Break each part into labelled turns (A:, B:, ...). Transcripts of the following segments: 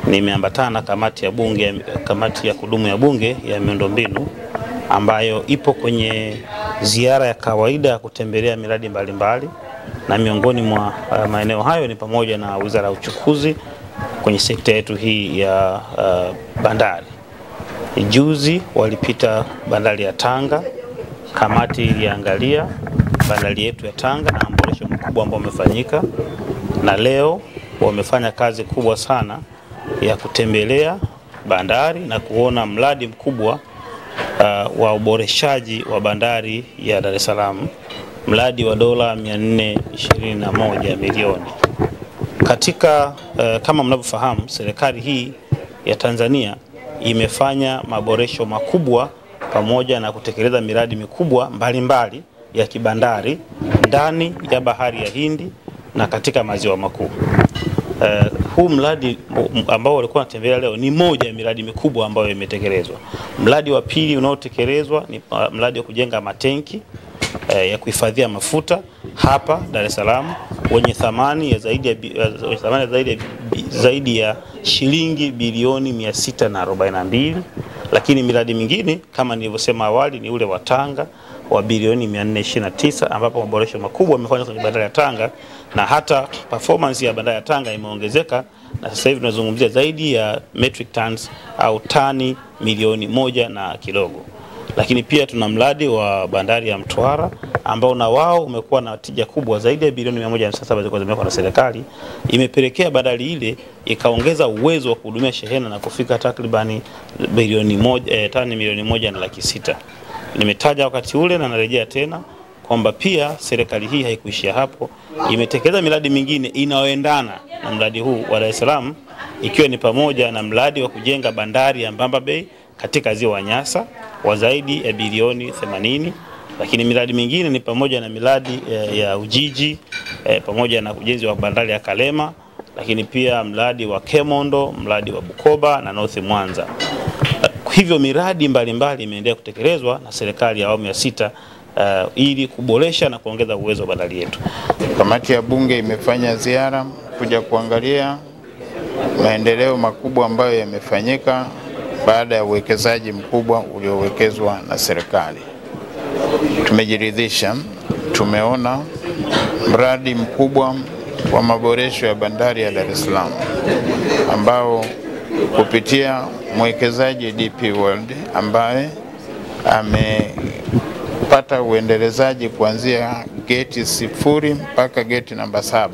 A: nimeambatana na kamati ya kudumu ya bunge ya miundombinu ambayo ipo kwenye ziara ya kawaida ya kutembelea miradi mbalimbali, na miongoni mwa maeneo hayo ni pamoja na Wizara ya Uchukuzi kwenye sekta yetu hii ya bandari. Juzi walipita bandari ya Tanga, kamati iliangalia bandari yetu ya Tanga na maboresho makubwa ambayo yamefanyika, na leo wamefanya kazi kubwa sana ya kutembelea bandari na kuona mradi mkubwa wa uboreshaji wa bandari ya Dar es Salaam, mradi wa dola 421 milioni. Katika kama mnavyofahamu, serikali hii ya Tanzania imefanya maboresho makubwa pamoja na kutekeleza miradi mikubwa mbalimbali ya kibandari ndani ya bahari ya Hindi na katika maziwa makuu. Huu mradi ambao walikuwa wanatembelea leo ni moja ya miradi mikubwa ambayo imetekelezwa. Mradi wa pili unaotekelezwa ni mradi wa kujenga matenki ya kuhifadhia mafuta hapa Dar es Salaam wenye thamani ya zaidi ya shilingi bilioni 642, lakini miradi mingine kama nilivyosema awali ni ule wa Tanga wa bilioni 429, ambapo maboresho makubwa yamefanywa kwenye bandari ya Tanga, na hata performance ya bandari ya Tanga imeongezeka, na sasa hivi tunazungumzia zaidi ya metric tons au tani milioni 1 na kidogo. Lakini pia tuna mradi wa bandari ya Mtwara ambao na wao umekuwa na tija kubwa, zaidi ya bilioni 107 zilikuwa zimewekwa na serikali. Imepelekea bandari ile ikaongeza uwezo wa kuhudumia shehena na kufika takribani tani milioni 1.6. Nimetaja wakati ule na narejea tena kwamba pia serikali hii haikuishia hapo, imetekeleza miradi mingine inayoendana na mradi huu wa Dar es Salaam, ikiwa ni pamoja na mradi wa kujenga bandari ya Mbamba Bay katika ziwa Nyasa wa zaidi ya bilioni 80, lakini miradi mingine ni pamoja na miradi ya Ujiji pamoja na ujenzi wa bandari ya Kalema, lakini pia mradi wa Kemondo, mradi wa Bukoba na North Mwanza. Hivyo miradi mbalimbali imeendelea kutekelezwa na serikali ya awamu ya 6 ili kuboresha na kuongeza uwezo wa bandari yetu.
B: Kamati ya bunge imefanya ziara kuja kuangalia maendeleo makubwa ambayo yamefanyika baada ya uwekezaji mkubwa uliowekezwa na serikali. Tumejiridhisha, tumeona mradi mkubwa wa maboresho ya bandari ya Dar es Salaam ambao kupitia mwekezaji DP World ambaye amepata uendelezaji kuanzia geti 0 mpaka geti namba 7.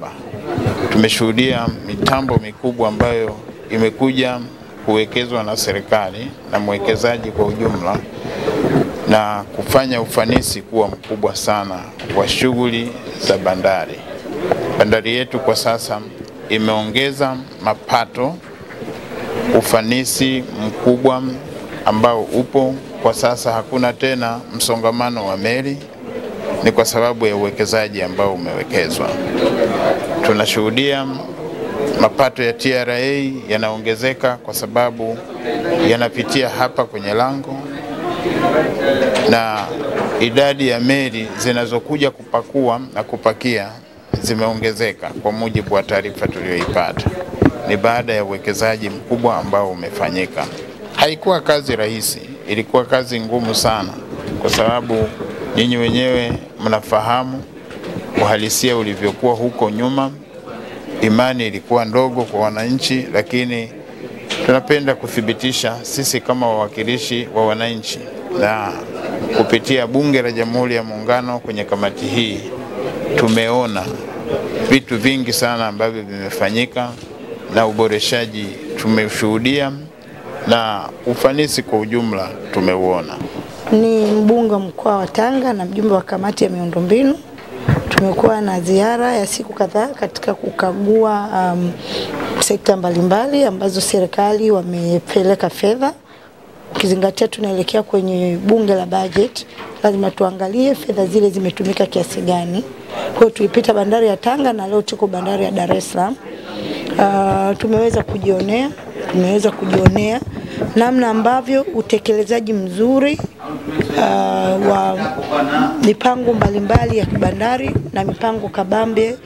B: Tumeshuhudia mitambo mikubwa ambayo imekuja kuwekezwa na serikali na mwekezaji kwa ujumla na kufanya ufanisi kuwa mkubwa sana wa shughuli za bandari. Bandari yetu kwa sasa imeongeza mapato, ufanisi mkubwa ambao upo kwa sasa. Hakuna tena msongamano wa meli, ni kwa sababu ya uwekezaji ambao umewekezwa. Tunashuhudia mapato ya TRA yanaongezeka kwa sababu yanapitia hapa kwenye lango, na idadi ya meli zinazokuja kupakua na kupakia zimeongezeka kwa mujibu wa taarifa tuliyoipata. Ni baada ya uwekezaji mkubwa ambao umefanyika. Haikuwa kazi rahisi, ilikuwa kazi ngumu sana, kwa sababu nyinyi wenyewe mnafahamu uhalisia ulivyokuwa huko nyuma. Imani ilikuwa ndogo kwa wananchi, lakini tunapenda kuthibitisha sisi kama wawakilishi wa wananchi na kupitia Bunge la Jamhuri ya Muungano kwenye kamati hii tumeona vitu vingi sana ambavyo vimefanyika na uboreshaji tumeshuhudia na ufanisi kwa ujumla tumeuona.
C: Ni mbunge mkoa wa Tanga na mjumbe wa kamati ya miundombinu. Tumekuwa na ziara ya siku kadhaa katika kukagua sekta mbalimbali ambazo serikali wamepeleka fedha. Ukizingatia tunaelekea kwenye bunge la budget, lazima tuangalie fedha zile zimetumika kiasi gani. Kwa hiyo tulipita bandari ya Tanga na leo tuko bandari ya Dar es Salaam. Tumeweza kujionea namna ambavyo utekelezaji mzuri wa mipango mbalimbali ya kibandari na mipango kabambe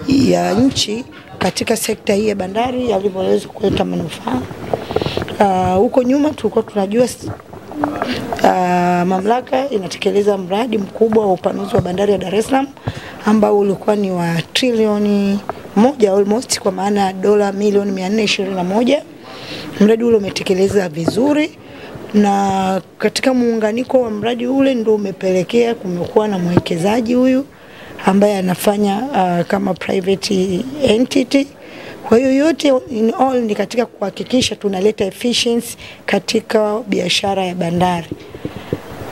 C: ya nchi katika sekta hii ya bandari yalivyoweza kuleta manufaa. Huko nyuma tulikuwa tunajua mamlaka inatekeleza mradi mkubwa wa upanuzi wa bandari ya Dar es Salaam ambao ulikuwa ni wa trilioni 1 almost, kwa maana dola milioni 421. Mradi ule umetekeleza vizuri, na katika muunganiko wa mradi ule ndio umepelekea kumekuwa na mwekezaji huyu ambaye anafanya kama private entity. Kwa hiyo yote in all ni katika kuhakikisha tunaleta efficiency katika biashara ya bandari.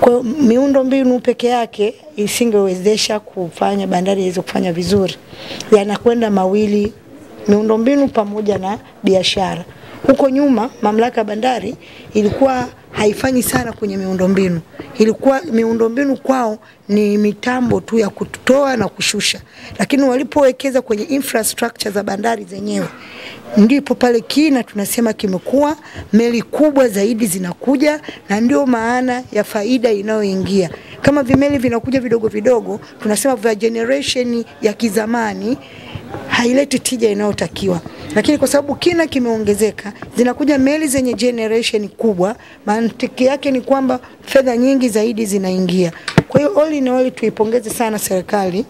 C: Kwa miundo mbinu peke yake isingewezesha kufanya bandari iweze kufanya vizuri. Yanakwenda mawili, miundo mbinu pamoja na biashara. Huko nyuma mamlaka ya bandari ilikuwa haifanyi sana kwenye miundo mbinu. Ilikuwa miundo mbinu kwao ni mitambo tu ya kutoa na kushusha. Lakini walipowekeza kwenye infrastructure za bandari zenyewe, ndipo pale kina tunasema kimekuwa, meli kubwa zaidi zinakuja, na ndio maana ya faida inayoingia. Kama vimeli vinakuja vidogo vidogo, tunasema vya generation ya kizamani haileti tija inayotakiwa. Lakini kwa sababu kina kimeongezeka, zinakuja meli zenye generation kubwa, mantiki yake ni kwamba fedha nyingi zaidi zinaingia. Kwa hiyo all in all tuipongeze sana serikali